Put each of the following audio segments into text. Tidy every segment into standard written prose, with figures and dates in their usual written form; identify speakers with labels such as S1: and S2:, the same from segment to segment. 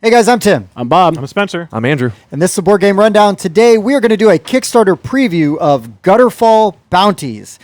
S1: Hey guys, I'm Tim.
S2: I'm Bob.
S3: I'm Spencer.
S4: I'm Andrew.
S1: And this is the Board Game Rundown. Today we are going to do a Kickstarter preview of Gutterfall Bounties.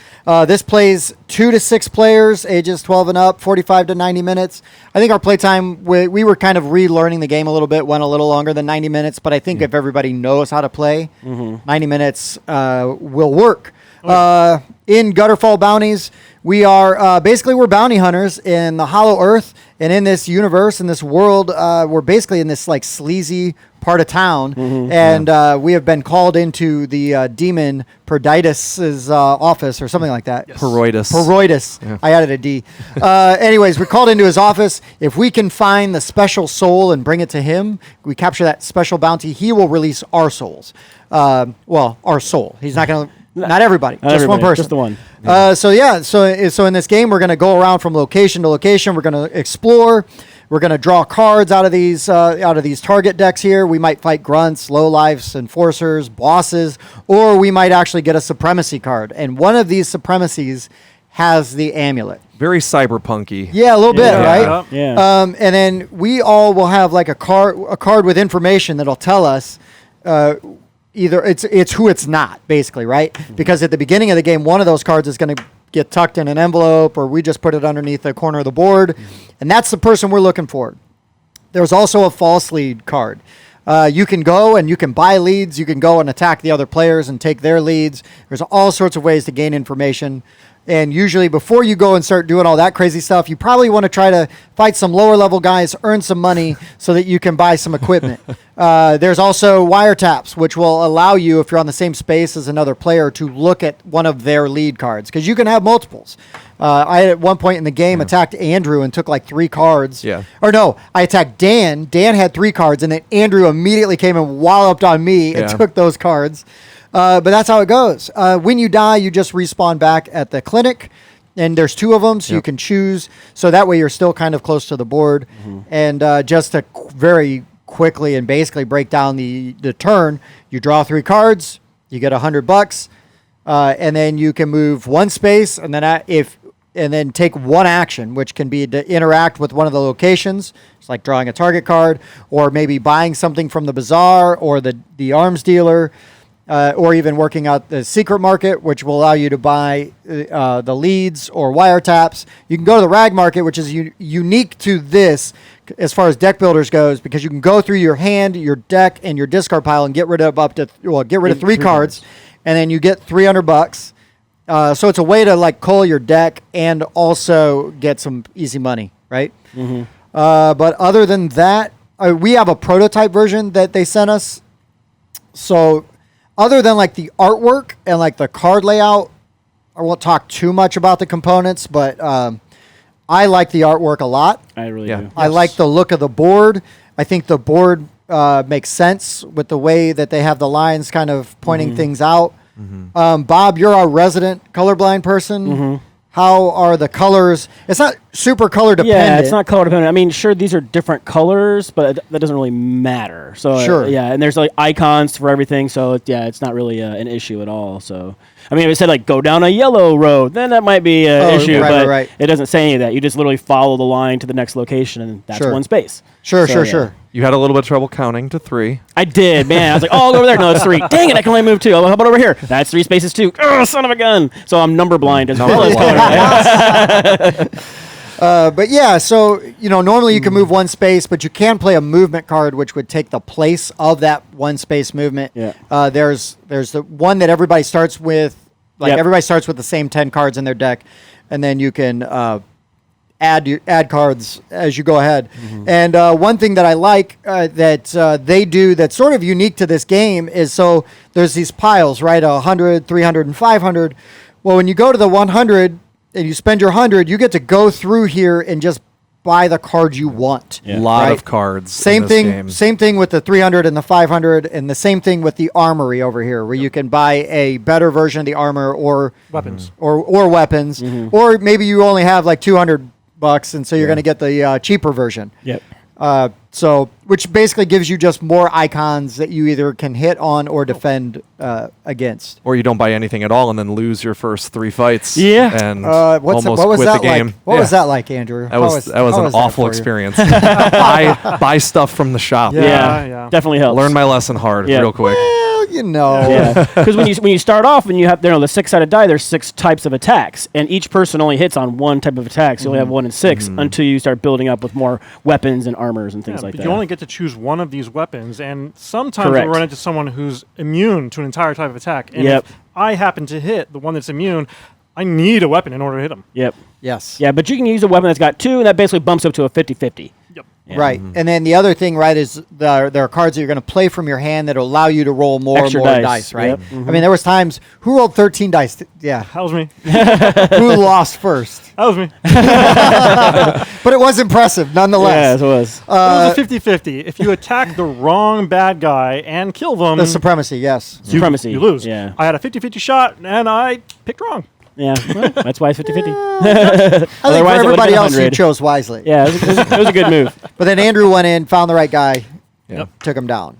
S1: This plays 2 to 6 players, ages 12 and up, 45 to 90 minutes. I think our playtime, we were kind of relearning the game a little bit, went a little longer than 90 minutes, but I think if everybody knows how to play, 90 minutes will work. In Gutterfall Bounties, we are basically we're bounty hunters in the Hollow Earth, and in this universe, in this world, we're basically in this like sleazy part of town, and we have been called into the demon Perditus's office or something like that.
S4: Yes. Peroitus.
S1: Yeah. I added a D. Anyways, we're called into his office. If we can find the special soul and bring it to him, we capture that special bounty. He will release our souls. Well, our soul. He's not going to. Not everybody, just one person.
S2: Just the one.
S1: So in this game, we're going to go around from location to location. We're going to explore. We're going to draw cards out of these target decks here. We might fight grunts, lowlifes, enforcers, bosses, or we might actually get a supremacy card. And one of these supremacies has the amulet.
S4: Very cyberpunky.
S1: Yeah, a little bit, right?
S2: Yeah.
S1: And then we all will have like a card with information that'll tell us. Either it's who it's not, basically, right? Because at the beginning of the game, one of those cards is going to get tucked in an envelope, or we just put it underneath the corner of the board, and that's the person we're looking for. There's also a false lead card. You can go and you can buy leads. You can go and attack the other players and take their leads. There's all sorts of ways to gain information. And usually before you go and start doing all that crazy stuff, you probably want to try to fight some lower level guys, earn some money so that you can buy some equipment. There's also wiretaps, which will allow you, if you're on the same space as another player, to look at one of their lead cards, because you can have multiples. I, at one point in the game, attacked Andrew and took like 3 cards.
S4: Yeah.
S1: Or no, I attacked Dan. Dan had 3 cards, and then Andrew immediately came and walloped on me and took those cards. But that's how it goes. When you die, you just respawn back at the clinic, and there's 2 of them, so you can choose. So that way you're still kind of close to the board. And just to very quickly and basically break down the turn, you draw 3 cards, you get $100, and then you can move 1 space, and then take 1 action, which can be to interact with one of the locations. It's like drawing a target card, or maybe buying something from the bazaar or the arms dealer. Or even working out the secret market, which will allow you to buy the leads or wiretaps. You can go to the rag market, which is unique to this as far as deck builders goes, because you can go through your hand, your deck, and your discard pile and get rid of 3 cards, and then you get $300. So it's a way to like cull your deck and also get some easy money, right? But other than that, we have a prototype version that they sent us. So other than like the artwork and like the card layout, I won't talk too much about the components, but I like the artwork a lot.
S2: I really do.
S1: I like the look of the board. I think the board makes sense with the way that they have the lines kind of pointing things out. Bob, you're our resident colorblind person. How are the colors? It's not super color dependent.
S2: Yeah, it's not color dependent. I mean, sure, these are different colors, but that doesn't really matter. So yeah, and there's like icons for everything. So it's not really an issue at all. So I mean, if it said like go down a yellow road, then that might be an issue. But it doesn't say any of that. You just literally follow the line to the next location, and that's 1 space.
S1: Sure.
S4: You had a little bit of trouble counting to 3.
S2: I did, man. I was like, oh, I'll go over there. No, it's 3. Dang it, I can only move 2. Oh, how about over here? That's 3 spaces too. Oh, son of a gun. So I'm number blind as well as color.
S1: But yeah, so normally you can move 1 space, but you can play a movement card which would take the place of that 1 space movement.
S2: Yeah.
S1: There's the one that everybody starts with. Everybody starts with the same 10 cards in their deck, and then you can add cards as you go ahead. And one thing that I like that they do that's sort of unique to this game is, so there's these piles, right? 100, 300, and 500. Well, when you go to the 100 and you spend your 100, you get to go through here and just buy the card you want.
S4: A lot of cards.
S1: Same thing with the 300 and the 500, and the same thing with the armory over here, where you can buy a better version of the armor or
S3: weapons,
S1: or weapons, or maybe you only have like $200, and so you're going to get the cheaper version.
S2: Yep.
S1: So, which basically gives you just more icons that you either can hit on or defend against.
S4: Or you don't buy anything at all and then lose your first 3 fights.
S2: Yeah.
S4: And
S1: what
S4: almost
S1: was
S4: quit
S1: that
S4: the game.
S1: like? What was that like, Andrew?
S4: That was an awful experience. Buy stuff from the shop.
S2: Yeah. Definitely helps.
S4: Learn my lesson hard real quick.
S1: Well, you know.
S2: Yeah. Because when you start off and you have the 6-sided die, there's 6 types of attacks, and each person only hits on one type of attack. So you only have 1 in 6 until you start building up with more weapons and armors and things like that.
S3: You only get to choose one of these weapons, and sometimes you run into someone who's immune to an entire type of attack. And if I happen to hit the one that's immune, I need a weapon in order to hit him.
S2: Yep.
S1: Yes.
S2: Yeah, but you can use a weapon that's got 2, and that basically bumps up to a 50-50.
S3: Yep.
S2: Yeah.
S1: Right. And then the other thing, right, is there are cards that you're going to play from your hand that will allow you to roll more
S2: Extra
S1: and more dice, right?
S2: Yep.
S1: I mean, there was times, who rolled 13 dice? Yeah.
S3: That was me.
S1: Who lost first?
S3: That was me.
S1: But it was impressive, nonetheless.
S2: Yeah, it was.
S3: It was a 50-50. If you attack the wrong bad guy and kill them,
S1: The supremacy, yes.
S2: Supremacy.
S3: you lose.
S2: Yeah.
S3: I had a 50-50 shot, and I picked wrong.
S2: Yeah. Well, that's why it's 50-50.
S1: I think for
S2: Otherwise, it would've
S1: everybody
S2: been
S1: else, you
S2: 100.
S1: chose wisely.
S2: Yeah, it was a good move.
S1: But then Andrew went in, found the right guy, took him down.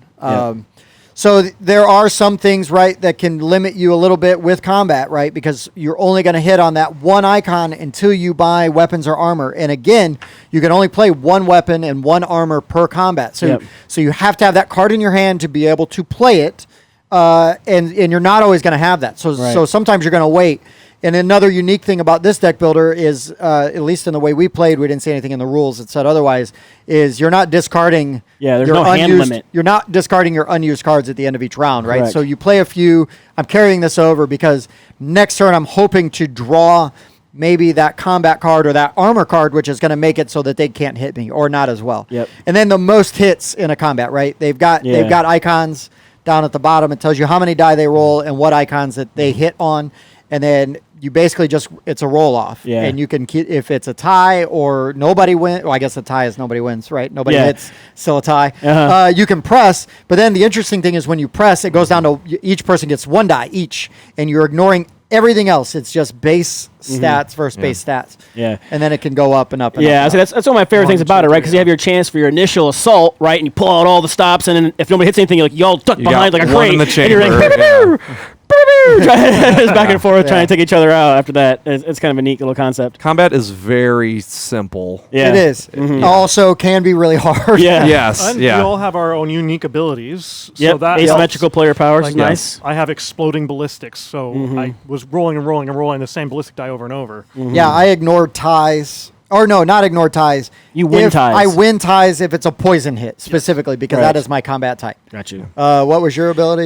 S1: So there are some things, right, that can limit you a little bit with combat, right? Because you're only going to hit on that one icon until you buy weapons or armor. And again, you can only play one weapon and one armor per combat. So, so you have to have that card in your hand to be able to play it. And you're not always going to have that. So sometimes you're going to wait. And another unique thing about this deck builder is, at least in the way we played, we didn't see anything in the rules that said otherwise, is you're not discarding
S2: there's
S1: your
S2: no hand
S1: unused,
S2: limit.
S1: You're not discarding your unused cards at the end of each round, right?
S2: Correct.
S1: So you play a few. I'm carrying this over because next turn I'm hoping to draw maybe that combat card or that armor card, which is going to make it so that they can't hit me or not as well.
S2: Yep.
S1: And then the most hits in a combat, right? They've got icons down at the bottom. It tells you how many die they roll and what icons that they hit on. And then you basically it's a roll off.
S2: Yeah.
S1: And you can, if it's a tie or nobody wins, well, I guess a tie is nobody wins, right? Nobody hits, still a tie. You can press. But then the interesting thing is when you press, it goes down to each person gets 1 die each. And you're ignoring everything else. It's just base stats versus base stats.
S2: Yeah.
S1: And then it can go up and up and up.
S2: Yeah,
S1: And
S2: so
S1: up.
S2: that's one of my favorite things about it, right? Because you have your chance for your initial assault, right? And you pull out all the stops, and then if nobody hits anything, you all duck behind like a crate.
S4: In the
S2: and
S4: chamber.
S2: you're like, it's back and forth trying to take each other out after that. It's kind of a neat little concept.
S4: Combat is very simple.
S2: Yeah.
S1: It is. Also can be really hard.
S2: Yeah.
S4: Yes.
S3: And we all have our own unique abilities.
S2: Yep.
S3: So that
S2: Asymmetrical
S3: helps.
S2: player powers
S3: Like,
S2: is nice.
S3: I have exploding ballistics, so I was rolling and rolling and rolling the same ballistic die over and over.
S1: Yeah, I ignored ties. Or no, not ignore ties.
S2: You win
S1: if
S2: ties.
S1: I win ties if it's a poison hit, specifically, because
S2: Right.
S1: that is my combat type.
S2: Got you.
S1: What was your ability?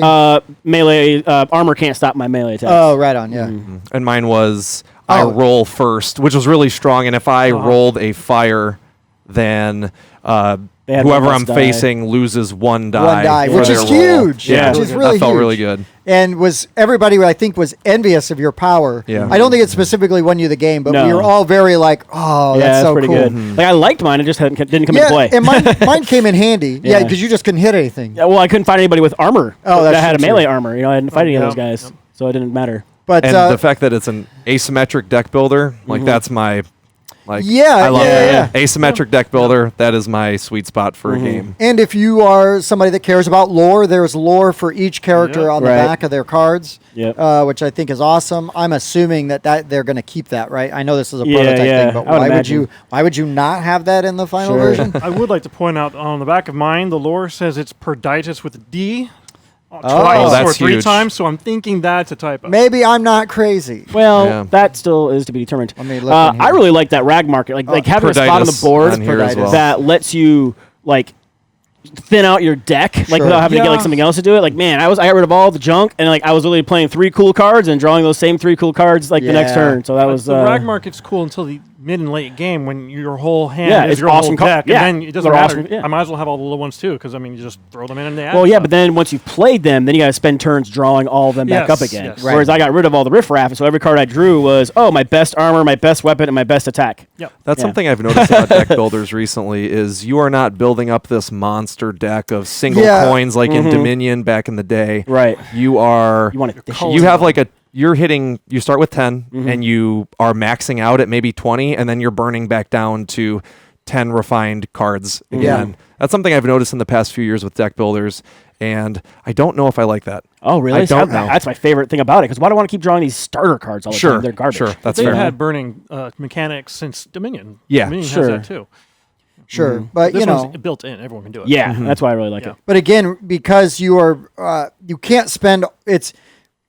S2: Melee armor can't stop my melee attacks.
S1: Oh, right on, yeah.
S4: And mine was I roll first, which was really strong. And if I rolled a fire, then
S2: They had
S4: whoever
S2: one
S4: I'm
S2: less die.
S4: facing loses 1 die.
S1: 1 die,
S4: for
S1: which
S4: their
S1: is
S4: roll.
S1: huge.
S4: Yeah,
S1: Which is really
S4: that felt
S1: huge.
S4: really good.
S1: And everybody, I think, was envious of your power.
S4: Yeah.
S1: I don't think it specifically won you the game, but
S2: No.
S1: we were all very like, oh,
S2: yeah,
S1: that's so
S2: pretty
S1: cool.
S2: good. Like I liked mine, it just didn't come into play.
S1: and mine came in handy. Yeah,
S2: Yeah.
S1: because you just couldn't hit anything.
S2: Yeah, well, I couldn't find anybody with armor
S1: Oh, that's
S2: that had a
S1: true,
S2: melee
S1: too.
S2: armor. I didn't fight any of those
S3: yeah.
S2: guys, so it didn't matter.
S1: But
S4: And the fact that it's an asymmetric deck builder, like that's my,
S1: Yeah,
S4: I love
S1: yeah,
S4: that. Asymmetric deck builder, that is my sweet spot for a game.
S1: And if you are somebody that cares about lore, there's lore for each character on the
S2: Right.
S1: back of their cards,
S2: Yep.
S1: which I think is awesome. I'm assuming that they're going to keep that, right? I know this is a
S2: Yeah,
S1: prototype
S2: yeah,
S1: thing, but
S2: I would
S1: why
S2: imagine.
S1: would you not have that in the final
S2: Sure.
S1: version?
S3: I would like to point out on the back of mine, the lore says it's perditis with a D.
S1: Oh,
S3: Twice
S4: that's
S3: or 3
S4: huge.
S3: times, so I'm thinking that's a typo.
S1: Maybe I'm not crazy.
S2: Well,
S4: Yeah.
S2: that still is to be determined.
S1: Let me look in here.
S2: I really like that rag market, like having a spot on the
S4: Perditis
S2: board
S4: on here as well.
S2: that lets you like thin out your deck, like
S1: Sure.
S2: without having to get
S3: Yeah.
S2: like something else to do it. Like, man, I got rid of all the junk, and like I was literally playing 3 cool cards and drawing those same 3 cool cards like the next
S1: Yeah.
S2: turn. So that was
S3: the rag market's cool until the mid and late game when your whole hand
S2: Yeah,
S3: is
S2: it's
S3: your
S2: awesome
S3: whole deck,
S2: yeah.
S3: and then it doesn't
S2: They're
S3: matter.
S2: awesome, yeah.
S3: I might as well have all the little ones too, because I mean, you just throw them in and they add
S2: Well, yeah,
S3: stuff.
S2: but then once you've played them, then you got to spend turns drawing all of them back
S3: Yes,
S2: up again.
S3: yes.
S1: Right.
S2: Whereas I got rid of all the riffraff, and so every card I drew was, my best armor, my best weapon, and my best attack.
S3: Yep.
S4: That's
S2: Yeah.
S4: something I've noticed about deck builders recently is you are not building up this monster deck of single
S1: Yeah.
S4: coins like in Dominion back in the day.
S2: Right.
S4: You are
S2: You want to
S4: you have like you start with 10 and you are maxing out at maybe 20 and then you're burning back down to 10 refined cards again. That's something I've noticed in the past few years with deck builders, and I don't know if I like that.
S2: Oh, really?
S4: I don't know.
S2: That's my favorite thing about it, because why do I want to keep drawing these starter cards all the time? They're garbage.
S4: Sure, that's
S3: They've
S4: fair.
S3: had burning mechanics since Dominion.
S4: Yeah,
S3: Dominion
S2: sure.
S3: has that too.
S1: Sure, but
S3: This
S1: you know,
S3: one's built in. Everyone can do it.
S2: Yeah, that's why I really like it.
S1: but again, because you are you can't spend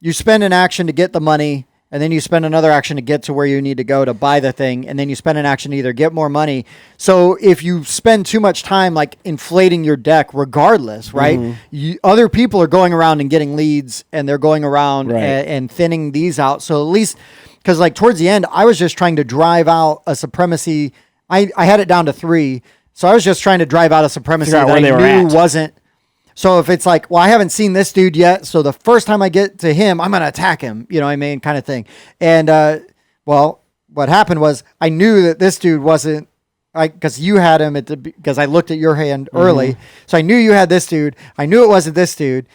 S1: you spend an action to get the money, and then you spend another action to get to where you need to go to buy the thing, and then you spend an action to either get more money. So if you spend too much time like inflating your deck, regardless, right? Other people are going around and getting leads, and they're going around and thinning these out. So at least, because like towards the end, I was just trying to drive out a supremacy. I had it down to 3, so I was just trying to drive out a supremacy that I knew wasn't. So if it's like, well, I haven't seen this dude yet, so the first time I get to him, I'm going to attack him, you know what I mean, kind of thing. And, well, what happened was I knew that this dude wasn't, because you had him because I looked at your hand early, so I knew you had this dude. I knew it wasn't this dude.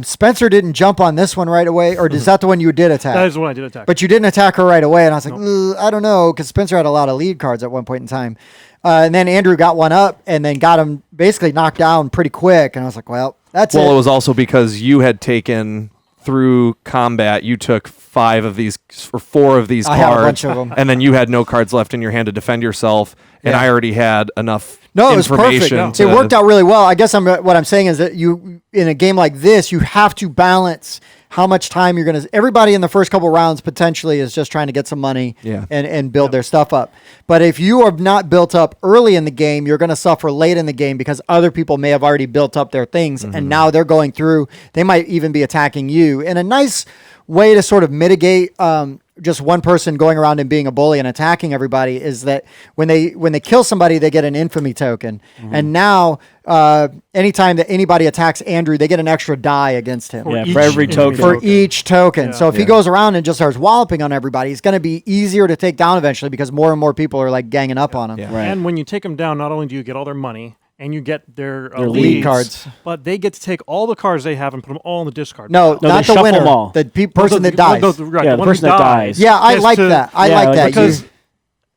S1: Spencer didn't jump on this one right away, or is that the one you did attack?
S3: That is the one I did attack.
S1: But you didn't attack her right away, and I was like, I don't know, because Spencer had a lot of lead cards at one point in time. And then Andrew got one up and then got him basically knocked down pretty quick. And I was like, well, that's it.
S4: Well, it was also because you had taken through combat, you took 5 of these or 4 of these cards.
S1: I had a bunch of them.
S4: And then you had no cards left in your hand to defend yourself. And I already had enough
S1: No, it was perfect.
S4: information.
S1: It worked out really well. I guess what I'm saying is that you, in a game like this, you have to balance how much time you're going to. Everybody in the first couple rounds potentially is just trying to get some money and build their stuff up. But if you are not built up early in the game, you're going to suffer late in the game because other people may have already built up their things and now they're going through. They might even be attacking you. And a nice way to sort of mitigate just one person going around and being a bully and attacking everybody is that when they kill somebody, they get an infamy token. And now anytime that anybody attacks Andrew, they get an extra die against him.
S2: For every token.
S1: For each token. So if he goes around and just starts walloping on everybody, it's going to be easier to take down eventually because more and more people are like ganging up on him.
S2: Right.
S3: And when you take them down, not only do you get all their money, and you get their
S1: lead cards,
S3: but they get to take all the cards they have and put them all in the discard.
S1: No, not the winner.
S2: All.
S1: The person that dies.
S2: The person that dies.
S1: Yeah, I like that. I like that.
S3: Because,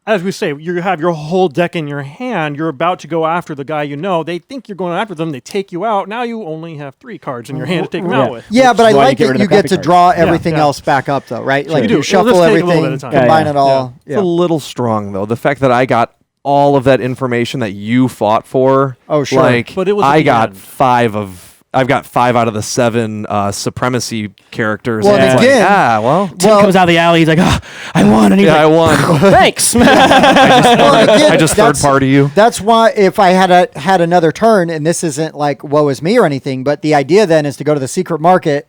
S3: as we say, you have your whole deck in your hand. You're about to go after the guy you know. They think you're going after them. They take you out. Now you only have 3 cards in your hand to take them out with.
S1: Yeah, but I like that you get to draw everything else back up, though, right? Like you shuffle everything, combine it all.
S4: It's a little strong, though. The fact that I got all of that information that you fought for.
S1: Oh, sure.
S4: Like,
S3: but it was
S4: I've got 5 out of the 7 supremacy characters.
S1: Well, and again,
S2: Tim comes out of the alley. He's like, "Oh, I won!" And he's like,
S4: I won.
S2: Thanks.
S4: I just third party you.
S1: That's why if I had another turn, and this isn't like woe is me or anything, but the idea then is to go to the secret market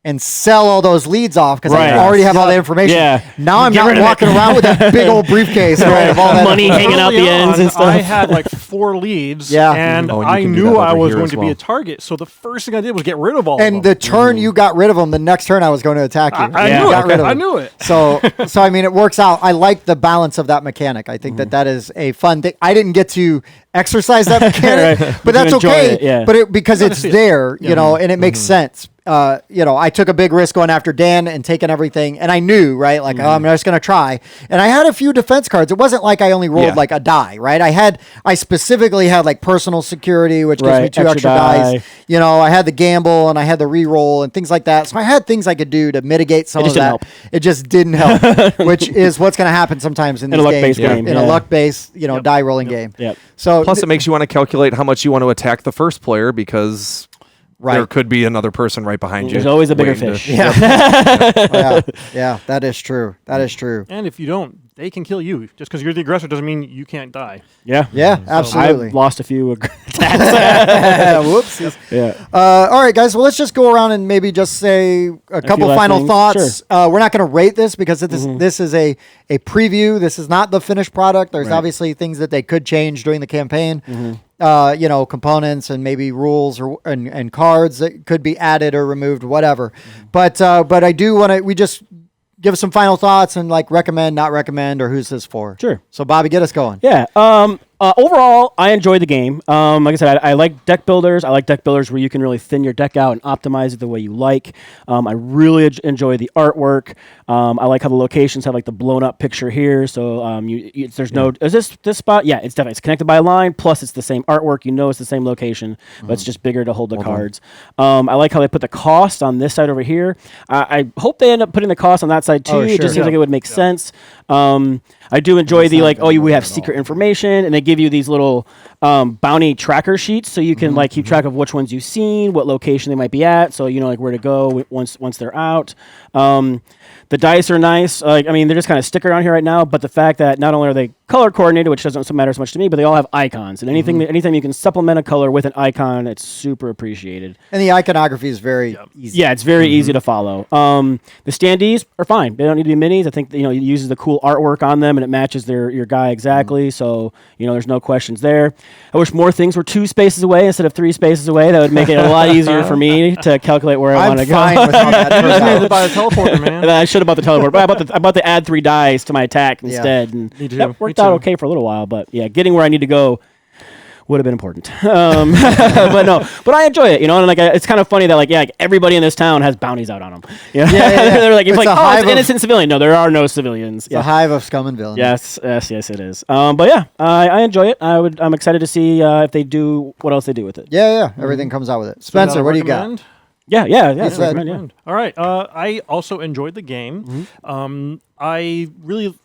S1: and sell all those leads off because I already have all the information.
S2: Yeah.
S1: Now I'm not walking around with that big old briefcase of all that
S2: money hanging out the ends and stuff.
S3: I had like 4 leads, and
S4: you
S3: I
S4: can do
S3: knew
S4: that
S3: I
S4: over
S3: was
S4: here
S3: going
S4: as
S3: to
S4: well.
S3: be a target. So the first thing I did was get rid of all of them.
S1: And the turn you got rid of them, the next turn I was going to attack you.
S3: I knew it. I knew it.
S1: So I mean, it works out. I like the balance of that mechanic. I think that is a fun thing. I didn't get to exercise that mechanic, but that's okay. But because it's there, you know, and it makes sense. You know, I took a big risk going after Dan and taking everything, and I knew, right, like, oh, I'm just going to try. And I had a few defense cards. It wasn't like I only rolled like a die, right? I specifically had like personal security, which gives me 2 extra dice. You know, I had the gamble and I had the re-roll and things like that. So I had things I could do to mitigate some of that. It just didn't help, which is what's going to happen sometimes in these games.
S2: In
S1: a luck-based, you know, die rolling game.
S2: Yep.
S1: So
S4: plus, it makes you want to calculate how much you want to attack the first player because there could be another person right behind you.
S2: There's always a bigger fish.
S1: Yeah, that is true. That is true.
S3: And if you don't, they can kill you. Just because you're the aggressor doesn't mean you can't die.
S2: Yeah,
S1: absolutely.
S2: I've lost a few attacks.
S1: Whoops.
S2: Yeah.
S1: All right, guys. Well, let's just go around and maybe just say a couple final thoughts.
S2: Sure.
S1: We're not going to rate this because this is a preview. This is not the finished product. There's obviously things that they could change during the campaign. You know, components and maybe rules and cards that could be added or removed, whatever. But I do want to. We just give us some final thoughts and like recommend, not recommend, or who's this for?
S2: Sure.
S1: So Bobby, get us going.
S2: Yeah. Overall, I enjoy the game. Like I said, I like deck builders. I like deck builders where you can really thin your deck out and optimize it the way you like. I really enjoy the artwork. I like how the locations have like the blown up picture here. So there's no is this spot? Yeah, it's definitely it's connected by a line. Plus, it's the same artwork. You know, it's the same location, but it's just bigger to hold the cards. I like how they put the cost on this side over here. I hope they end up putting the cost on that side too. It just seems like it would make sense. I do enjoy the we have secret information, and they give you these little bounty tracker sheets, so you can keep track of which ones you've seen, what location they might be at, so you know where to go once they're out. The dice are nice. They're just kind of stick around here right now, but the fact that not only are they color coordinated, which doesn't matter as much to me, but they all have icons, and anytime you can supplement a color with an icon, it's super appreciated.
S1: And the iconography is very easy.
S2: Yeah, it's very easy to follow. The standees are fine. They don't need to be minis. I think it uses the cool artwork on them, and it matches your guy exactly. So there's no questions there. I wish more things were 2 spaces away instead of 3 spaces away. That would make it a lot easier for me to calculate where I want to go.
S1: I'm fine with how that turns out.
S3: To buy a teleporter, man.
S2: And I should have bought the teleporter, but I bought the add 3 dice to my attack instead, and that worked out okay for a little while. But yeah, getting where I need to go would have been important. But I enjoy it, and it's kind of funny that everybody in this town has bounties out on them. They're like, it's an innocent civilian. No, there are no civilians.
S1: It's a hive of scum and villains.
S2: Yes, it is. But yeah, I enjoy it. I'm excited to see if they do what else they do with it.
S1: Yeah. Everything comes out with it. Spencer, what do you got?
S2: Yeah.
S3: All right. I also enjoyed the game. I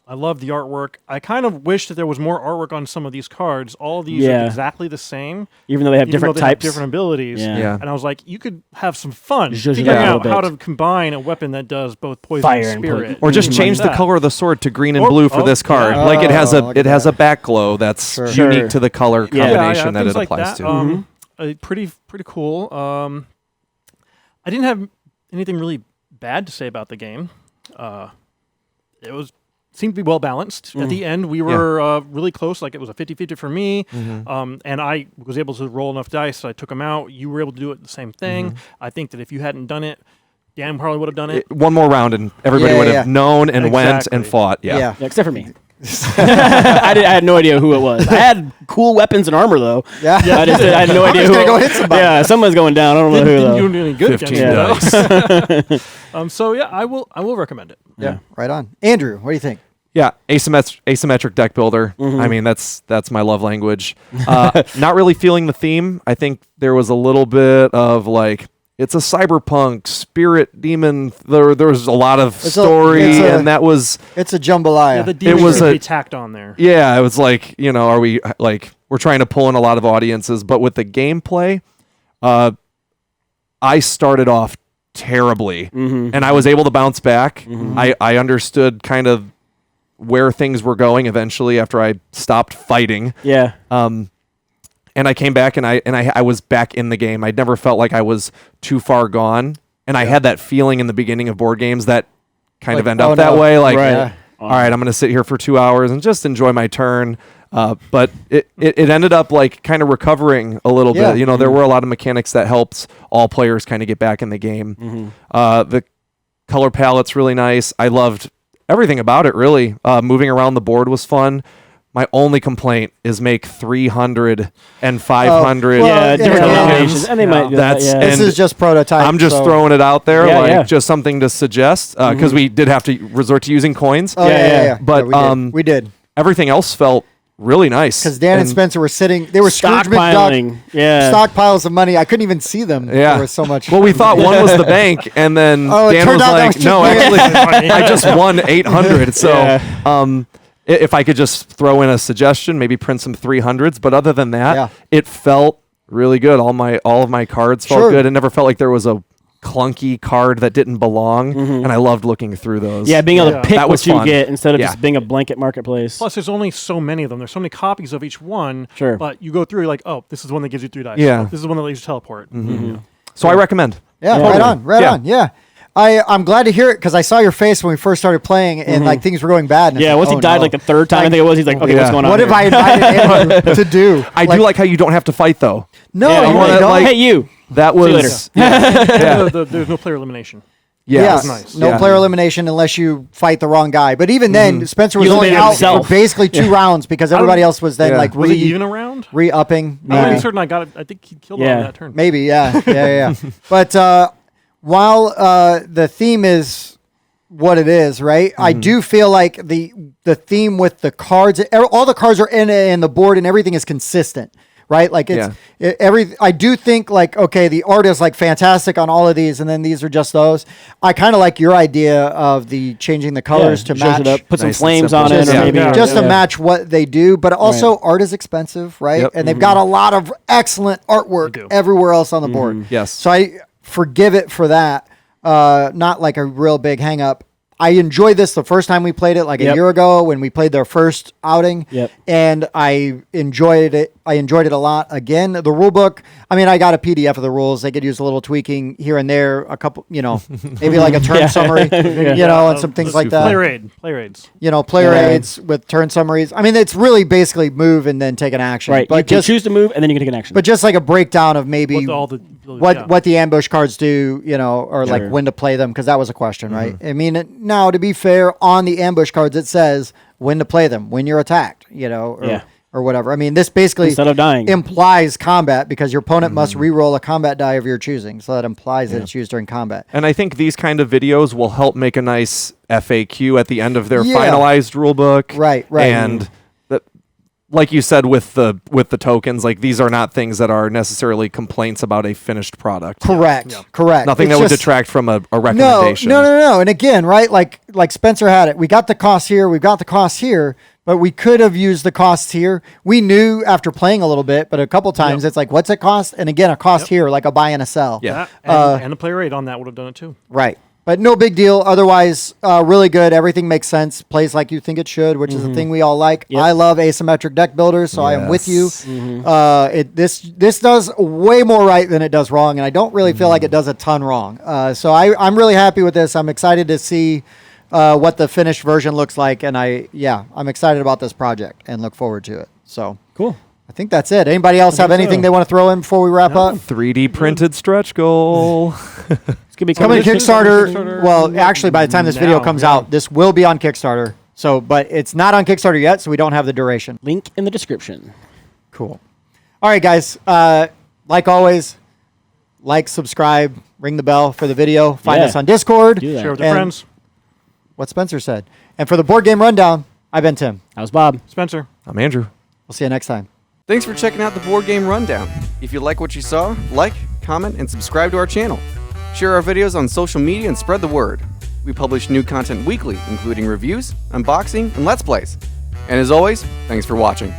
S3: love the artwork. I kind of wish that there was more artwork on some of these cards. All of these are exactly the same,
S2: even though they have different types,
S3: different abilities.
S2: Yeah.
S3: And I was like, you could have some fun figuring out how to combine a weapon that does both poison
S2: fire
S3: and spirit,
S4: or just change the color of the sword to green and blue for this card. It has a back glow that's unique to the color combination that it applies to.
S3: Pretty cool. I didn't have anything really bad to say about the game. It seemed to be well balanced. At the end, we were really close. It was a 50-50 for me. And I was able to roll enough dice, so I took them out. You were able to do it the same thing. I think that if you hadn't done it, Dan probably would have done it.
S4: One more round, and everybody would have known and went and fought. Yeah,
S2: except for me. I had no idea who it was. I had cool weapons and armor though.
S1: Yeah.
S2: I had no idea who.
S1: Go hit somebody.
S2: Yeah, someone's going down. I don't know who though.
S3: Didn't do any good.
S4: 15 dice.
S3: So yeah, I will recommend it.
S1: Yeah, right on. Andrew, what do you think?
S4: Yeah, asymmetric deck builder. I mean, that's my love language. Not really feeling the theme. I think there was a little bit of it's a cyberpunk spirit demon. There was a lot of story, and that was
S1: it's a jambalaya.
S3: Yeah, the demon was tacked on there.
S4: Yeah, it was are we we're trying to pull in a lot of audiences, but with the gameplay, I started off terribly, and I was able to bounce back. I understood kind of where things were going eventually after I stopped fighting.
S2: Yeah.
S4: And I came back and I was back in the game. I'd never felt like I was too far gone. And I had that feeling in the beginning of board games that kind of end up that way. All right, I'm going to sit here for 2 hours and just enjoy my turn. But it ended up kind of recovering a little bit. There were a lot of mechanics that helped all players kind of get back in the game. The color palette's really nice. I loved everything about it, really. Moving around the board was fun. My only complaint is make 300 and 500
S2: different combinations. And they might do that.
S1: This is just prototype.
S4: I'm just throwing it out there, just something to suggest, because we did have to resort to using coins. But
S1: we did.
S4: Everything else felt really nice.
S1: Because Dan and Spencer were sitting, they were
S2: stockpiling.
S1: Stockpiles of money. I couldn't even see them.
S4: Yeah.
S1: There was so much.
S4: Well, we thought one was the bank, and then Dan was like, no, actually, I just won 800. So, if I could just throw in a suggestion, maybe print some 300s. But other than that, it felt really good. All of my cards felt good. It never felt like there was a clunky card that didn't belong, and I loved looking through those.
S2: Yeah, being able to pick what you get instead of just being a blanket marketplace.
S3: Plus, there's only so many of them. There's so many copies of each one.
S2: Sure.
S3: But you go through, you're like, oh, this is the one that gives you 3 dice.
S4: Yeah.
S3: Oh, this is the one that lets you teleport.
S4: So I recommend.
S1: Yeah, right on. Yeah. I'm glad to hear it because I saw your face when we first started playing and things were going bad. And
S2: once he died the third time, I think it was, he's like, okay, what's going on?
S1: What have I invited him to do?
S4: I do like how you don't have to fight though.
S1: No, you
S2: don't. Hey, you.
S4: That was
S3: there's no player elimination.
S4: Yeah,
S1: Yeah,
S3: That's nice.
S1: no player elimination unless you fight the wrong guy. But even then, Spencer was
S2: You
S1: only
S2: eliminated
S1: out for
S2: himself.
S1: basically 2 rounds because everybody else was then like
S3: Was he even around?
S1: re-upping.
S3: I'm
S1: Maybe.
S3: pretty certain I got it. I think he killed it on that turn.
S1: Maybe, yeah. But while the theme is what it is, right? I do feel like the theme with the cards, all the cards are in the board and everything is consistent. Right, like I do think like okay, the art is like fantastic on all of these, and then these are just those. I kind of like your idea of the changing the colors to match.
S2: It up, put some
S4: Nice
S2: flames
S4: and
S2: on it,
S4: simple.
S2: or maybe
S1: just to match what they do. But also, art is expensive, right?
S4: Yep.
S1: And they've got a lot of excellent artwork everywhere else on the board.
S4: Yes.
S1: So I forgive it for that. Not like a real big hang up. I enjoyed this the first time we played it, like a year ago when we played their first outing, and I enjoyed it. I enjoyed it a lot. Again, the rule book. I mean, I got a PDF of the rules. They could use a little tweaking here and there. A couple, maybe like a turn summary, and some things like that.
S3: Player aids.
S1: Player aids with turn summaries. I mean, it's really basically move and then take an action.
S2: Right.
S1: But
S2: you can choose to move and then you can take an action.
S1: But just like a breakdown of maybe
S3: what
S1: the ambush cards do, or like when to play them, because that was a question, right? I mean, now to be fair, on the ambush cards it says when to play them, when you're attacked, or whatever. I mean, this basically
S2: instead of dying
S1: implies combat because your opponent must re-roll a combat die of your choosing, so that implies that it's used during combat.
S4: And I think these kind of videos will help make a nice FAQ at the end of their finalized rulebook.
S1: Right.
S4: And like you said with the tokens, like these are not things that are necessarily complaints about a finished product.
S1: Correct.
S4: Nothing that would detract from a recommendation.
S1: No. And again, right, like Spencer had it. We got the costs here, we've got the costs here, but we could have used the costs here. We knew after playing a little bit, but a couple times it's like, what's it cost? And again, a cost here, like a buy and a sell.
S4: Yeah.
S3: And the player aid on that would have done it too.
S1: Right. But no big deal. Otherwise, really good. Everything makes sense. Plays like you think it should, which is the thing we all like. I love asymmetric deck builders, so I am with you. This does way more right than it does wrong, and I don't really feel like it does a ton wrong. So I'm really happy with this. I'm excited to see what the finished version looks like, and I'm excited about this project and look forward to it. So
S2: cool.
S1: I think that's it. Anybody else have anything they want to throw in before we wrap up?
S4: 3D printed stretch goal.
S2: It's gonna be
S1: coming to Kickstarter. Well, actually, by the time this video comes out, this will be on Kickstarter. So, but it's not on Kickstarter yet, so we don't have the duration.
S2: Link in the description.
S1: Cool. All right, guys. Like always, subscribe, ring the bell for the video. Find us on Discord.
S3: Share with your friends.
S1: What Spencer said. And for the board game rundown, I've been Tim.
S2: I was Bob.
S3: Spencer.
S4: I'm Andrew.
S1: We'll see you next time.
S5: Thanks for checking out the Board Game Rundown. If you like what you saw, like, comment, and subscribe to our channel. Share our videos on social media and spread the word. We publish new content weekly, including reviews, unboxing, and Let's Plays. And as always, thanks for watching.